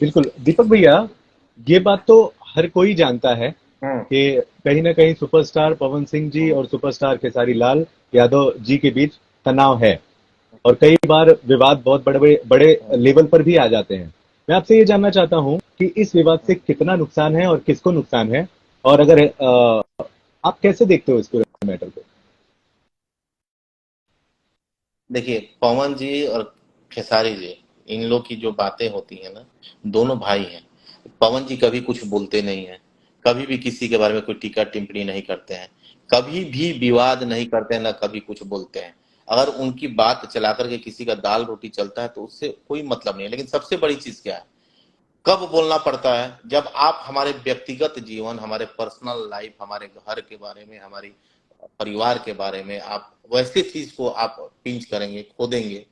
बिल्कुल दीपक भैया, ये बात तो हर कोई जानता है हम्म। कि कहीं ना कहीं सुपरस्टार पवन सिंह जी हम्म। और सुपरस्टार खेसारी लाल यादव जी के बीच तनाव है और कई बार विवाद बहुत बड़े बड़े बड़े हम्म। लेवल पर भी आ जाते हैं। मैं आपसे ये जानना चाहता हूं कि इस विवाद से हम्म। कितना नुकसान है और किसको नुकसान है, और अगर आप कैसे देखते हो इस पूरे मैटर को? देखिए, पवन जी और खेसारी जी, इन लोग की जो बातें होती है ना, दोनों भाई हैं। पवन जी कभी कुछ बोलते नहीं है, कभी भी किसी के बारे में कोई टीका टिप्पणी नहीं करते हैं, कभी भी विवाद नहीं करते हैं, ना कभी कुछ बोलते हैं। अगर उनकी बात चला करके किसी का दाल रोटी चलता है तो उससे कोई मतलब नहीं है। लेकिन सबसे बड़ी चीज क्या है, कब बोलना पड़ता है, जब आप हमारे व्यक्तिगत जीवन, हमारे पर्सनल लाइफ, हमारे घर के बारे में, हमारी परिवार के बारे में आप वैसे चीज को आप पिंच करेंगे, खोदेंगे,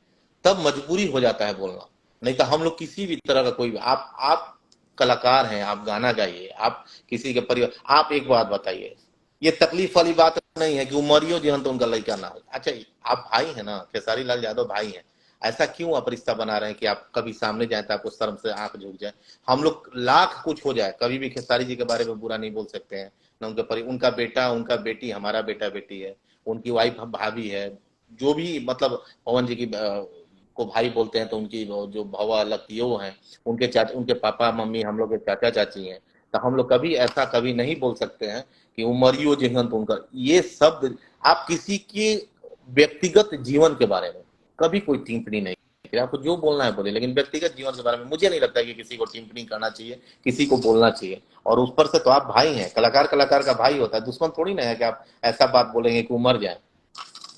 तब मजबूरी हो जाता है बोलना। नहीं तो हम लोग किसी भी तरह का कोई आप कलाकार हैं, आप गाना गाइए, आप किसी के परिवार, आप एक बात बताइए, ये तकलीफ वाली बात नहीं है कि उमरियो जो है तो उनका लड़का ना हो। अच्छा, आप भाई है ना, खेसारी लाल यादव भाई हैं, ऐसा क्यों आप रिश्ता बना रहे हैं कि आप कभी सामने जाए तो आपको शर्म से आंख झुक जाए? हम लोग लाख कुछ हो जाए, कभी भी खेसारी जी के बारे में बुरा नहीं बोल सकते हैं। ना उनका बेटा, उनका बेटी, हमारा बेटा बेटी है, उनकी वाइफ भाभी है, जो भी मतलब पवन जी की को भाई बोलते हैं तो उनकी जो भवा लगती है वो है, उनके चाचा, उनके पापा मम्मी हम लोग के चाचा चाची हैं। तो हम लोग कभी ऐसा कभी नहीं बोल सकते हैं कि उमरियो जिहन तो उनका ये शब्द, आप किसी के व्यक्तिगत जीवन के बारे में कभी कोई टिप्पणी नहीं, फिर आपको जो बोलना है बोले, लेकिन व्यक्तिगत जीवन के बारे में मुझे नहीं लगता कि किसी को टिप्पणी करना चाहिए, किसी को बोलना चाहिए। और उस पर से तो आप भाई हैं, कलाकार कलाकार का भाई होता है, दुश्मन थोड़ी ना है कि आप ऐसा बात बोलेंगे कि वो मर जाए।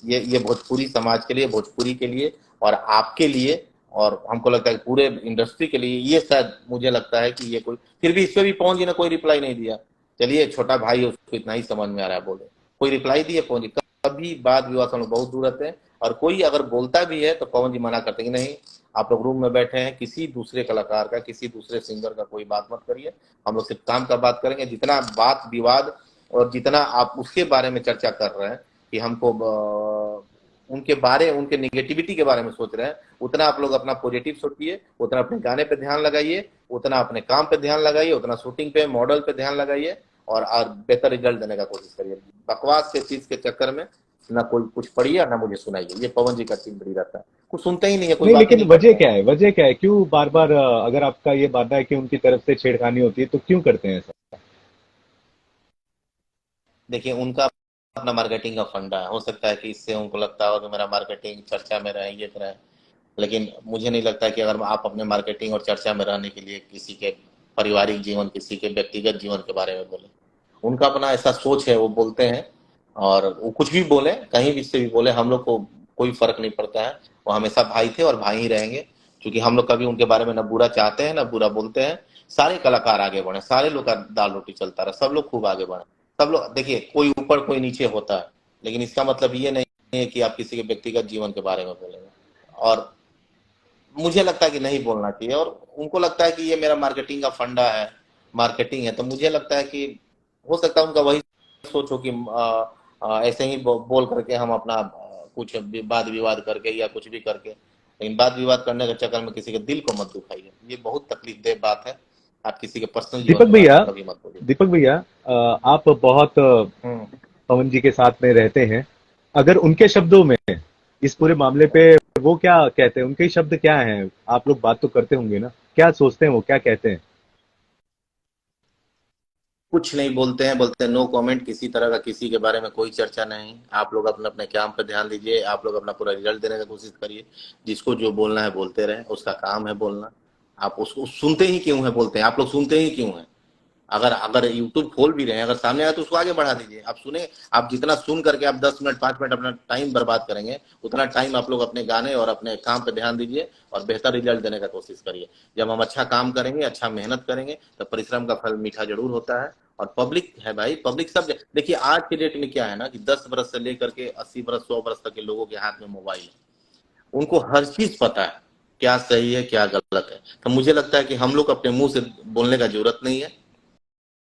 ये भोजपुरी समाज के लिए, भोजपुरी के लिए और आपके लिए, और हमको लगता है कि पूरे इंडस्ट्री के लिए, ये शायद मुझे लगता है कि ये कोई, फिर भी इस पे भी पवन जी ने कोई रिप्लाई नहीं दिया। चलिए, छोटा भाई है, उसको इतना ही समझ में आ रहा है, बोले कोई रिप्लाई दिए पवन जी? कभी वाद विवाद से हम लोग बहुत दूर रहते हैं, और कोई अगर बोलता भी है तो पवन जी मना करते हैं कि नहीं, आप लोग रूम में बैठे हैं, किसी दूसरे कलाकार का, किसी दूसरे सिंगर का कोई बात मत करिए, हम लोग सिर्फ काम का बात करेंगे। जितना बात विवाद और जितना आप उसके बारे में चर्चा कर रहे हैं कि हमको उनके बारे, उनके निगेटिविटी के बारे में सोच रहे हैं, उतना आप लोग अपना पॉजिटिव सोचिए, उतना अपने गाने पे ध्यान लगाइए, उतना अपने काम पे ध्यान लगाइए, उतना शूटिंग पे, मॉडल पे ध्यान लगाइए, और बेहतर रिजल्ट देने का कोशिश करिए। बकवास के चीज के चक्कर में ना कोई कुछ पढ़िए ना मुझे सुनाइए। ये पवन जी का टीम बड़ी रहता है, कुछ सुनते ही नहीं है, कोई नहीं, बात ही लेकिन नहीं वजह करते हैं। क्या है, वजह क्या है, क्यों बार बार अगर आपका ये मानना है कि उनकी तरफ से छेड़खानी होती है तो क्यों करते हैं ऐसा? देखिए, उनका अपना मार्केटिंग का फंडा है, हो सकता है कि इससे उनको लगता हो कि मेरा मार्केटिंग चर्चा में रहे, ये रहे। लेकिन मुझे नहीं लगता कि अगर आप अपने मार्केटिंग और चर्चा में रहने के लिए किसी के पारिवारिक जीवन, किसी के व्यक्तिगत जीवन के बारे में बोले, उनका अपना ऐसा सोच है, वो बोलते हैं। और वो कुछ भी बोले, कहीं भी से भी बोले, हम लोग को कोई फर्क नहीं पड़ता है। वो हमेशा भाई थे और भाई ही रहेंगे, क्योंकि हम लोग कभी उनके बारे में ना बुरा चाहते हैं ना बुरा बोलते हैं। सारे कलाकार आगे बढ़े, सारे लोग का दाल रोटी चलता रहा, सब लोग खूब आगे बढ़े। सब लोग, देखिए, कोई ऊपर कोई नीचे होता है, लेकिन इसका मतलब ये नहीं है कि आप किसी के व्यक्तिगत जीवन के बारे में बोलेंगे। और मुझे लगता है कि नहीं बोलना चाहिए, और उनको लगता है कि ये मेरा मार्केटिंग का फंडा है, मार्केटिंग है। तो मुझे लगता है कि हो सकता है उनका वही सोच हो कि ऐसे ही बोल करके हम अपना कुछ वाद विवाद करके या कुछ भी करके, लेकिन वाद विवाद करने के चक्कर में किसी के दिल को मत दुखाइए, ये बहुत तकलीफ दे बात है। आप किसी के पर्सनल जीवन दीपक के बारे भैया, में कभी मत बोलिए। दीपक भैया, आप बहुत हम्म। पवन जी के साथ में रहते हैं। अगर उनके शब्दों में इस पूरे मामले पे वो क्या कहते हैं, उनके शब्द क्या हैं? आप लोग बात तो करते होंगे ना, क्या सोचते हैं, वो क्या कहते हैं? कुछ नहीं बोलते हैं, बोलते हैं नो कमेंट, किसी तरह का किसी के बारे में कोई चर्चा नहीं। आप लोग अपने अपने काम पे ध्यान दीजिए, आप लोग अपना पूरा रिजल्ट देने की कोशिश करिए। जिसको जो बोलना है बोलते रहे, उसका काम है बोलना। आप उसको सुनते ही क्यों है, बोलते हैं आप लोग सुनते ही क्यों है? अगर अगर यूट्यूब खोल भी रहे हैं, अगर सामने आए तो उसको आगे बढ़ा दीजिए, आप सुने। आप जितना सुन करके आप 10 मिनट 5 मिनट अपना टाइम बर्बाद करेंगे, उतना टाइम आप लोग अपने गाने और अपने काम पे ध्यान दीजिए और बेहतर रिजल्ट देने का कोशिश करिए। जब हम अच्छा काम करेंगे, अच्छा मेहनत करेंगे, तो परिश्रम का फल मीठा जरूर होता है। और पब्लिक है भाई, पब्लिक सब देखिए, आज के डेट में क्या है ना कि 10 बरस से लेकर के 80 बरस 100 बरस तक के लोगों के हाथ में मोबाइल है, उनको हर चीज पता है, क्या सही है क्या गलत है। तो मुझे लगता है कि हम लोग अपने मुंह से बोलने का जरूरत नहीं है।